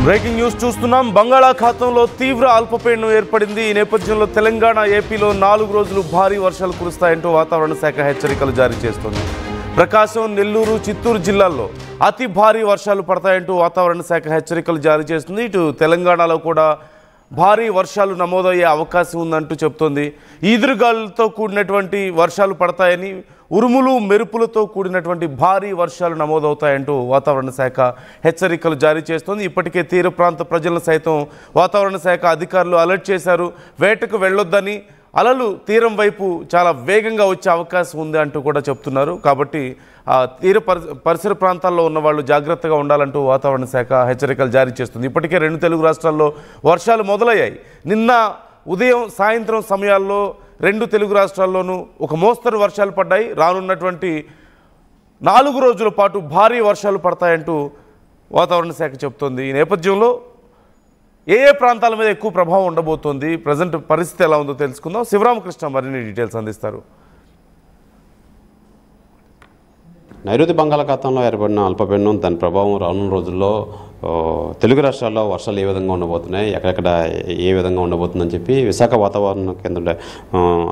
Breaking news చూస్తున్నాం. బంగాళాఖాతంలో తీవ్ర అల్పపీడనం ఏర్పడింది. ఈ నేపథ్యంలో తెలంగాణ, ఏపీలో 4 రోజులు భారీ వర్షాలు కురుస్తాయంటూ వాతావరణ శాఖ హెచ్చరికలు జారీ చేస్తోంది. ప్రకాశం, నెల్లూరు, చిత్తూరు జిల్లాల్లో అతి భారీ వర్షాలు పడతాయంటూ వాతావరణ శాఖ హెచ్చరికలు జారీ చేస్తుంది. ఇటు తెలంగాణలో కూడా భారీ వర్షాలు నమోదయ్యే అవకాశం ఉందంటూ చెప్తోంది. ఈదురుగాలులతో కూడినటువంటి వర్షాలు పడతాయని, ఉరుములు మెరుపులతో కూడినటువంటి భారీ వర్షాలు నమోదవుతాయంటూ వాతావరణ శాఖ హెచ్చరికలు జారీ చేస్తోంది. ఇప్పటికే తీర ప్రాంత ప్రజలను సైతం వాతావరణ శాఖ అధికారులు అలర్ట్ చేశారు. వేటకు వెళ్ళొద్దని, అలలు తీరం వైపు చాలా వేగంగా వచ్చే అవకాశం ఉంది అంటూ కూడా చెప్తున్నారు. కాబట్టి తీర పరిసర ప్రాంతాల్లో ఉన్న వాళ్ళు జాగ్రత్తగా ఉండాలంటూ వాతావరణ శాఖ హెచ్చరికలు జారీ చేస్తుంది. ఇప్పటికే 2 తెలుగు రాష్ట్రాల్లో వర్షాలు మొదలయ్యాయి. నిన్న ఉదయం, సాయంత్రం సమయాల్లో 2 తెలుగు రాష్ట్రాల్లోనూ ఒక మోస్తరు వర్షాలు పడ్డాయి. రానున్నటువంటి 4 రోజుల పాటు భారీ వర్షాలు పడతాయంటూ వాతావరణ శాఖ చెప్తోంది. ఈ నేపథ్యంలో ఏ ప్రాంతాల మీద ఎక్కువ ప్రభావం ఉండబోతోంది, ప్రజెంట్ పరిస్థితి ఎలా ఉందో తెలుసుకుందాం. శివరామకృష్ణ మరిన్ని డీటెయిల్స్ అందిస్తారు. నైరుతి బంగాళాఖాతంలో ఏర్పడిన అల్పపీడనం, దాని ప్రభావం రానున్న రోజుల్లో తెలుగు రాష్ట్రాల్లో వర్షాలు ఏ విధంగా ఉండబోతున్నాయి, ఎక్కడెక్కడ ఏ విధంగా ఉండబోతుందని చెప్పి విశాఖ వాతావరణ కేంద్ర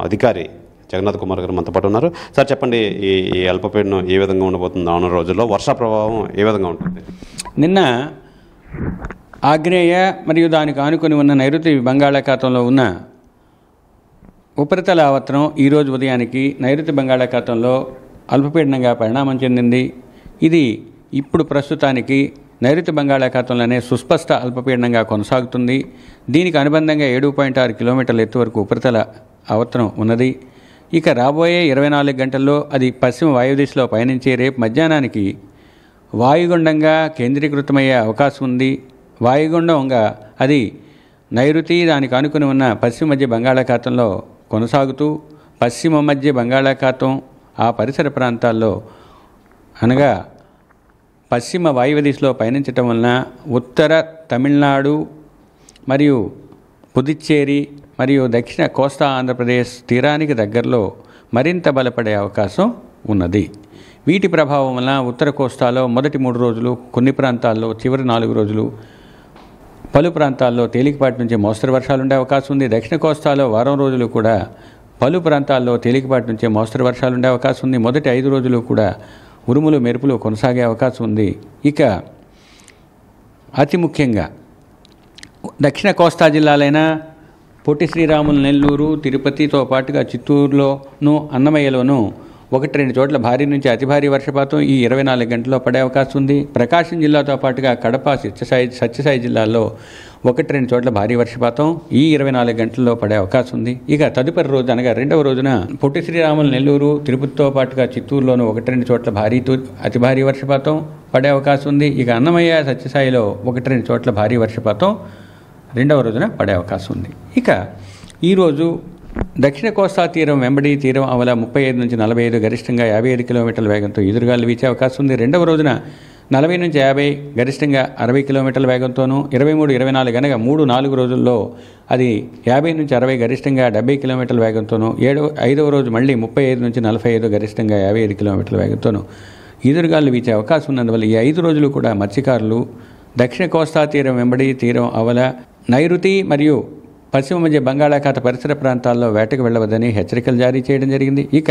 అధికారి జగన్నాథ్ కుమార్ గారు మనతో పాటు ఉన్నారు. సార్ చెప్పండి, ఈ అల్పపీడనం ఏ విధంగా ఉండబోతుంది, రానున్న రోజుల్లో వర్ష ప్రభావం ఏ విధంగా ఉంటుంది? నిన్న ఆగ్నేయ మరియు దానికి ఆనుకొని ఉన్న నైరుతి బంగాళాఖాతంలో ఉన్న ఉపరితల ఆవర్తనం ఈరోజు ఉదయానికి నైరుతి బంగాళాఖాతంలో అల్పపీడనంగా పరిణామం చెందింది. ఇది ఇప్పుడు ప్రస్తుతానికి నైరుతి బంగాళాఖాతంలోనే సుస్పష్ట అల్పపీడనంగా కొనసాగుతుంది. దీనికి అనుబంధంగా 7.6 కిలోమీటర్ల ఎత్తు వరకు ఉపరితల ఆవర్తనం ఉన్నది. ఇక రాబోయే 24 గంటల్లో అది పశ్చిమ వాయుదిశలో పయనించి రేపు మధ్యాహ్నానికి వాయుగుండంగా కేంద్రీకృతమయ్యే అవకాశం ఉంది. వాయుగుండంగా అది నైరుతి, దానికి ఆనుకుని ఉన్న పశ్చిమ మధ్య బంగాళాఖాతంలో కొనసాగుతూ పశ్చిమ మధ్య బంగాళాఖాతం ఆ పరిసర ప్రాంతాల్లో అనగా పశ్చిమ వాయువ్య దిశలో పయనించటం వలన ఉత్తర తమిళనాడు మరియు పుదుచ్చేరి మరియు దక్షిణ కోస్తా ఆంధ్రప్రదేశ్ తీరానికి దగ్గరలో మరింత బలపడే అవకాశం ఉన్నది. వీటి ప్రభావం వలన ఉత్తర కోస్తాలో మొదటి 3 రోజులు, కొన్ని ప్రాంతాల్లో చివరి 4 రోజులు, పలు ప్రాంతాల్లో తేలికపాటి నుంచి మోస్తరు వర్షాలు ఉండే అవకాశం ఉంది. దక్షిణ కోస్తాలో వారం రోజులు కూడా పలు ప్రాంతాల్లో తేలికపాటి నుంచే మోస్తరు వర్షాలు ఉండే అవకాశం ఉంది. మొదటి 5 రోజులు కూడా ఉరుములు మెరుపులు కొనసాగే అవకాశం ఉంది. ఇక అతి ముఖ్యంగా దక్షిణ కోస్తా జిల్లాలైన పొట్టి శ్రీరాములు, నెల్లూరు, తిరుపతితో పాటుగా చిత్తూరులోను, అన్నమయ్యలోనూ 1-2 చోట్ల భారీ నుంచి అతి భారీ వర్షపాతం ఈ 24 గంటల్లో పడే అవకాశం ఉంది. ప్రకాశం జిల్లాతో పాటుగా కడప, సత్యసాయి జిల్లాల్లో 1-2 చోట్ల భారీ వర్షపాతం ఈ 24 గంటల్లో పడే అవకాశం ఉంది. ఇక తదుపరి రోజు అనగా 2వ రోజున పొట్టి శ్రీరాములు, నెల్లూరు, తిరుపతితో పాటుగా చిత్తూరులోను 1-2 చోట్ల అతి భారీ వర్షపాతం పడే అవకాశం ఉంది. ఇక అన్నమయ్య, సత్యసాయిలో 1-2 చోట్ల భారీ వర్షపాతం 2వ రోజున పడే అవకాశం ఉంది. ఇక ఈరోజు దక్షిణ కోస్తా తీరం వెంబడి తీరం అవల 35 నుంచి 45 గరిష్టంగా 55 కిలోమీటర్ల వేగంతో ఎదురుగాలు వీచే అవకాశం ఉంది. 2వ రోజున 40 నుంచి 50 గరిష్టంగా 60 కిలోమీటర్ల వేగంతోనూ, 23, 24 అనగా 3-4 రోజుల్లో అది 50 నుంచి 60 గరిష్టంగా 70 కిలోమీటర్ల వేగంతోనూ, 5వ రోజు మళ్ళీ 35 నుంచి 45 గరిష్టంగా 55 కిలోమీటర్ల వేగంతోనూ ఎదురుగాలు వీచే అవకాశం ఉన్నందువల్ల ఈ 5 రోజులు కూడా మత్స్యకారులు దక్షిణ కోస్తా తీరం వెంబడి తీరం అవల నైరుతి మరియు పశ్చిమ మధ్య బంగాళాఖాత పరిసర ప్రాంతాల్లో వేటకు వెళ్ళవద్దని హెచ్చరికలు జారీ చేయడం జరిగింది. ఇక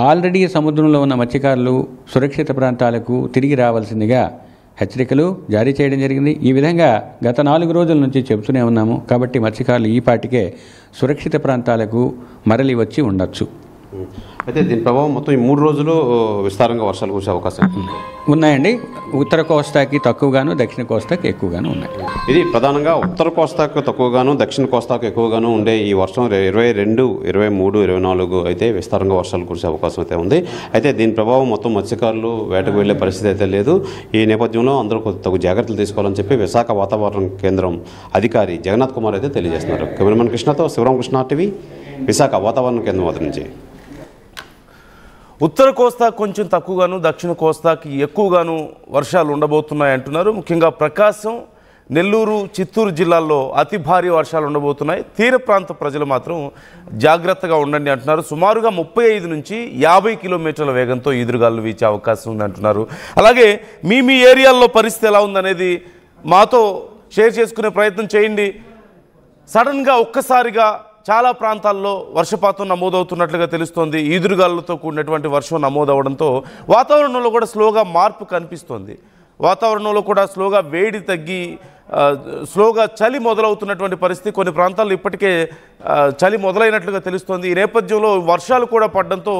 ఆల్రెడీ సముద్రంలో ఉన్న మత్స్యకారులు సురక్షిత ప్రాంతాలకు తిరిగి రావాల్సిందిగా హెచ్చరికలు జారీ చేయడం జరిగింది. ఈ విధంగా గత 4 రోజుల నుంచి చెబుతూనే ఉన్నాము. కాబట్టి మత్స్యకారులు ఈ పాటికే సురక్షిత ప్రాంతాలకు మరలి వచ్చి ఉండొచ్చు. అయితే దీని ప్రభావం మొత్తం ఈ 3 రోజులు విస్తారంగా వర్షాలు కురిసే అవకాశం ఉన్నాయండి. ఉత్తర కోస్తాకి తక్కువగాను, దక్షిణ కోస్తాకి ఎక్కువగాను ఉన్నాయి. ఇది ప్రధానంగా ఉత్తర కోస్తాకు తక్కువగాను, దక్షిణ కోస్తాకు ఎక్కువగాను ఉండే ఈ వర్షం 22, 23, 24 అయితే విస్తారంగా వర్షాలు కురిసే అవకాశం అయితే ఉంది. అయితే దీని ప్రభావం మొత్తం మత్స్యకారులు వేటకు వెళ్లే పరిస్థితి అయితే లేదు. ఈ నేపథ్యంలో అందరూ తగు జాగ్రత్తలు తీసుకోవాలని చెప్పి విశాఖ వాతావరణ కేంద్రం అధికారి జగన్నాథ్ కుమార్ అయితే తెలియజేస్తున్నారు. కెమెరామెన్ కృష్ణతో శివరామకృష్ణ, టీవీ, విశాఖ వాతావరణ కేంద్రం వద్ద నుంచి. ఉత్తర కోస్తా కొంచెం తక్కువగాను, దక్షిణ కోస్తాకి ఎక్కువగాను వర్షాలు ఉండబోతున్నాయి అంటున్నారు. ముఖ్యంగా ప్రకాశం, నెల్లూరు, చిత్తూరు జిల్లాల్లో అతి భారీ వర్షాలు ఉండబోతున్నాయి. తీర ప్రాంత ప్రజలు మాత్రం జాగ్రత్తగా ఉండండి అంటున్నారు. సుమారుగా 35 నుంచి 50 కిలోమీటర్ల వేగంతో ఈదురుగాలు వీచే అవకాశం ఉంది అంటున్నారు. అలాగే మీ ఏరియాల్లో పరిస్థితి ఎలా ఉందనేది మాతో షేర్ చేసుకునే ప్రయత్నం చేయండి. సడన్గా ఒక్కసారిగా చాలా ప్రాంతాల్లో వర్షపాతం నమోదవుతున్నట్లుగా తెలుస్తోంది. ఈదురుగాలులతో కూడినటువంటి వర్షం నమోదవడంతో వాతావరణంలో కూడా స్లోగా మార్పు కనిపిస్తోంది. వాతావరణంలో కూడా స్లోగా వేడి తగ్గి స్లోగా చలి మొదలవుతున్నటువంటి పరిస్థితి. కొన్ని ప్రాంతాల్లో ఇప్పటికే చలి మొదలైనట్లుగా తెలుస్తోంది. ఈ నేపథ్యంలో వర్షాలు కూడా పడడంతో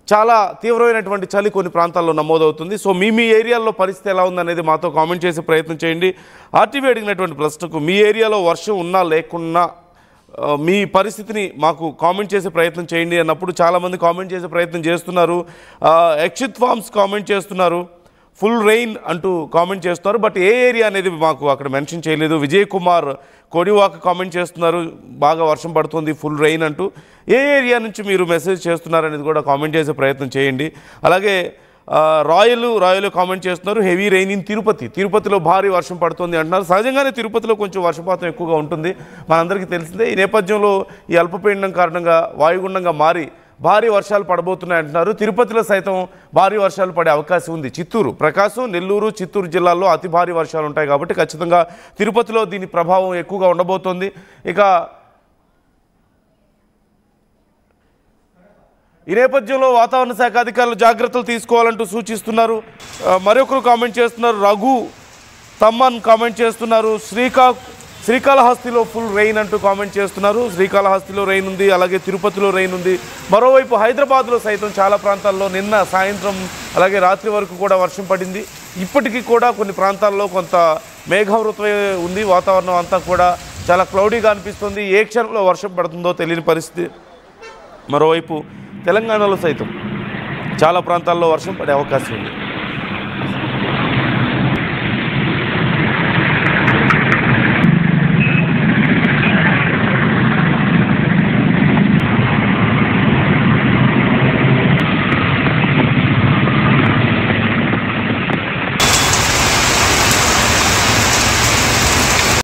చాలా తీవ్రమైనటువంటి చలి కొన్ని ప్రాంతాల్లో నమోదవుతుంది. సో మీ ఏరియాలో పరిస్థితి ఎలా ఉందనేది మాతో కామెంట్ చేసే ప్రయత్నం చేయండి. ఆర్టీవీ అడిగినటువంటి ప్రశ్నకు మీ ఏరియాలో వర్షం ఉన్నా లేకున్నా మీ పరిస్థితిని మాకు కామెంట్ చేసే ప్రయత్నం చేయండి అన్నప్పుడు చాలామంది కామెంట్ చేసే ప్రయత్నం చేస్తున్నారు. యక్షిత్ ఫార్మ్స్ కామెంట్ చేస్తున్నారు, ఫుల్ రెయిన్ అంటూ కామెంట్ చేస్తున్నారు. బట్ ఏ ఏరియా అనేది మాకు అక్కడ మెన్షన్ చేయలేదు. విజయ్ కుమార్ కోడివాక కామెంట్ చేస్తున్నారు, బాగా వర్షం పడుతుంది, ఫుల్ రెయిన్ అంటూ. ఏ ఏరియా నుంచి మీరు మెసేజ్ చేస్తున్నారనేది కూడా కామెంట్ చేసే ప్రయత్నం చేయండి. అలాగే రాయలు కామెంట్ చేస్తున్నారు, హెవీ రెయిన్ ఇన్ తిరుపతిలో భారీ వర్షం పడుతుంది అంటున్నారు. సహజంగానే తిరుపతిలో కొంచెం వర్షపాతం ఎక్కువగా ఉంటుంది, మనందరికీ తెలిసిందే. ఈ నేపథ్యంలో ఈ అల్పపీడనం కారణంగా వాయుగుండంగా మారి భారీ వర్షాలు పడబోతున్నాయి అంటున్నారు. తిరుపతిలో సైతం భారీ వర్షాలు పడే అవకాశం ఉంది. చిత్తూరు, ప్రకాశం, నెల్లూరు, చిత్తూరు జిల్లాల్లో అతి భారీ వర్షాలు ఉంటాయి కాబట్టి ఖచ్చితంగా తిరుపతిలో దీని ప్రభావం ఎక్కువగా ఉండబోతోంది. ఇక ఈ నేపథ్యంలో వాతావరణ శాఖ అధికారులు జాగ్రత్తలు తీసుకోవాలంటూ సూచిస్తున్నారు. మరొకరు కామెంట్ చేస్తున్నారు, రఘు తమ్మన్ కామెంట్ చేస్తున్నారు, శ్రీకాళహస్తిలో ఫుల్ రెయిన్ అంటూ కామెంట్ చేస్తున్నారు. శ్రీకాళహస్తిలో రెయిన్ ఉంది, అలాగే తిరుపతిలో రెయిన్ ఉంది. మరోవైపు హైదరాబాద్లో సైతం చాలా ప్రాంతాల్లో నిన్న సాయంత్రం అలాగే రాత్రి వరకు కూడా వర్షం పడింది. ఇప్పటికీ కూడా కొన్ని ప్రాంతాల్లో కొంత మేఘావృతమై ఉంది. వాతావరణం అంతా కూడా చాలా క్లౌడీగా అనిపిస్తుంది. ఏ క్షణంలో వర్షం పడుతుందో తెలియని పరిస్థితి. మరోవైపు తెలంగాణలో సైతం చాలా ప్రాంతాల్లో వర్షం పడే అవకాశం ఉంది.